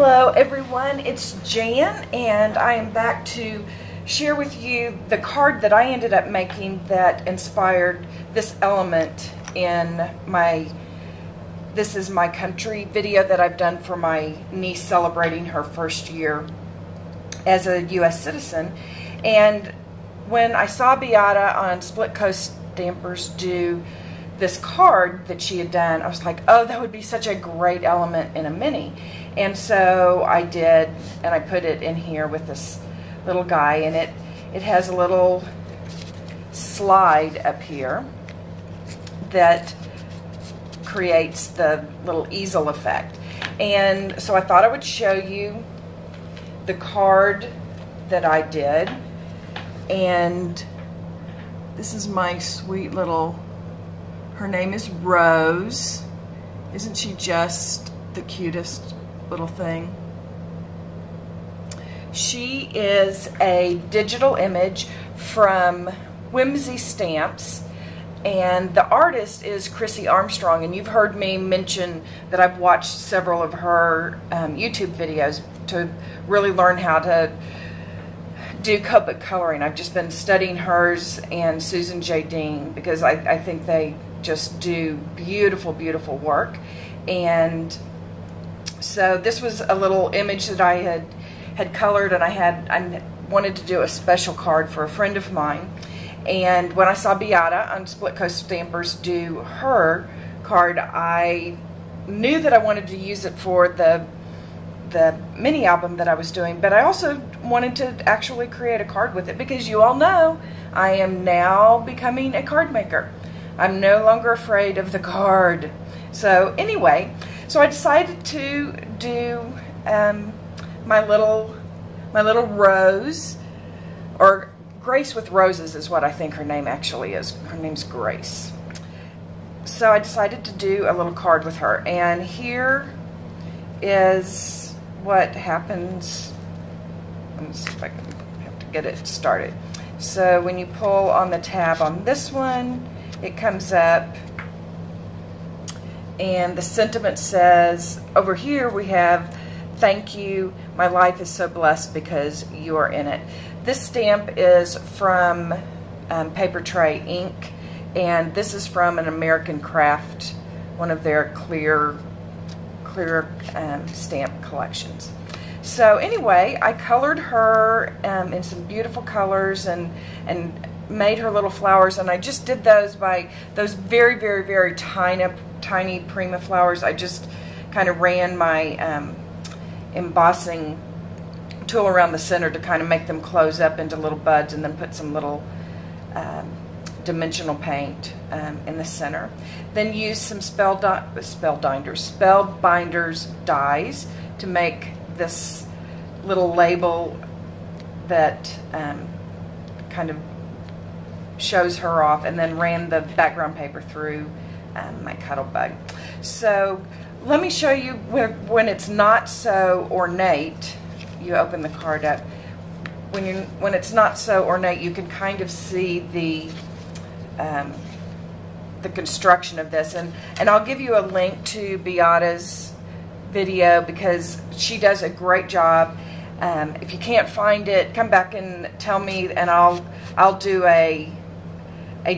Hello everyone, it's Jan, and I am back to share with you the card that I ended up making that inspired this element in my This Is My Country video that I've done for my niece celebrating her first year as a U.S. citizen. And when I saw Beata on Split Coast Stampers do this card that she had done, I was like, oh, that would be such a great element in a mini. And so I did, and I put it in here with this little guy, and it has a little slide up here that creates the little easel effect. And so I thought I would show you the card that I did. And this is my sweet little, her name is Rose. Isn't she just the cutest little thing? She is a digital image from Whimsy Stamps, and the artist is Chrissy Armstrong, and you've heard me mention that I've watched several of her YouTube videos to really learn how to do Copic coloring. I've just been studying hers and Susan J. Dean because I think they just do beautiful, beautiful work. And so this was a little image that I had colored, and I wanted to do a special card for a friend of mine. And when I saw Beata on Split Coast Stampers do her card, I knew that I wanted to use it for the mini album that I was doing, but I also wanted to actually create a card with it because you all know I am now becoming a card maker. I'm no longer afraid of the card. So anyway, so I decided to do my little Rose, or Grace with Roses is what I think her name actually is. Her name's Grace. So I decided to do a little card with her, and here is what happens. Let me see if I can have to get it started. So when you pull on the tab on this one, it comes up, and the sentiment says, over here we have, thank you, my life is so blessed because you are in it. This stamp is from Paper Tray Ink, and this is from an American Craft, one of their clear stamp collections. So anyway, I colored her in some beautiful colors and made her little flowers, and I just did those by those very, very, very tiny Prima flowers. I just kind of ran my embossing tool around the center to kind of make them close up into little buds, and then put some little dimensional paint in the center. Then use some Spellbinders dies to make this little label that kind of shows her off, and then ran the background paper through my Cuttlebug. So let me show you when it's not so ornate. You open the card up. When it's not so ornate, you can kind of see the construction of this, and I'll give you a link to Beata's video because she does a great job. If you can't find it, come back and tell me, and I'll do a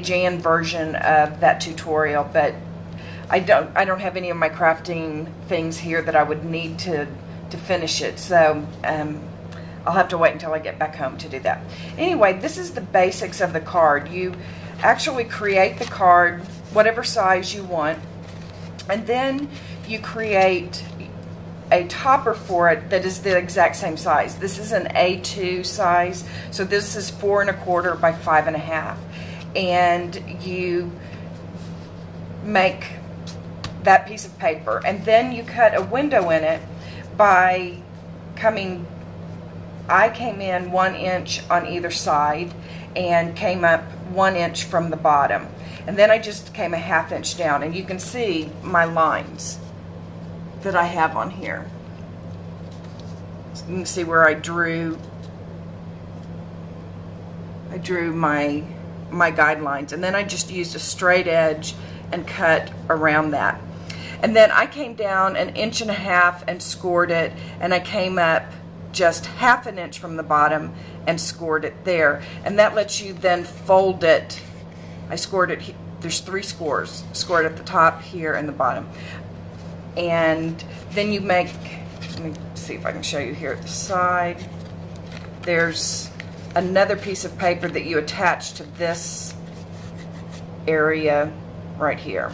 Jan version of that tutorial. But I don't have any of my crafting things here that I would need to finish it, so I'll have to wait until I get back home to do that. Anyway, this is the basics of the card. You actually create the card whatever size you want, and then you create a topper for it that is the exact same size. This is an A2 size, so this is 4 1/4 by 5 1/2, and you make that piece of paper, and then you cut a window in it by I came in 1 inch on either side and came up 1 inch from the bottom, and then I just came a 1/2 inch down, and you can see my lines that I have on here. So you can see where I drew my guidelines, and then I just used a straight edge and cut around that. And then I came down 1.5 inches and scored it, and I came up just 1/2 inch from the bottom and scored it there. And that lets you then fold it. I scored it, there's 3 scores, scored at the top, here, and the bottom. And then you make, let me see if I can show you here at the side. There's another piece of paper that you attach to this area right here.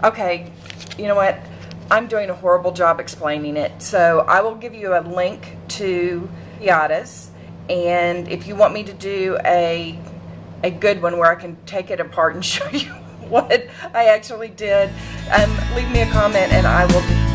Okay, you know what? I'm doing a horrible job explaining it, so I will give you a link to Piatas, and if you want me to do a good one where I can take it apart and show you what I actually did, leave me a comment and I will do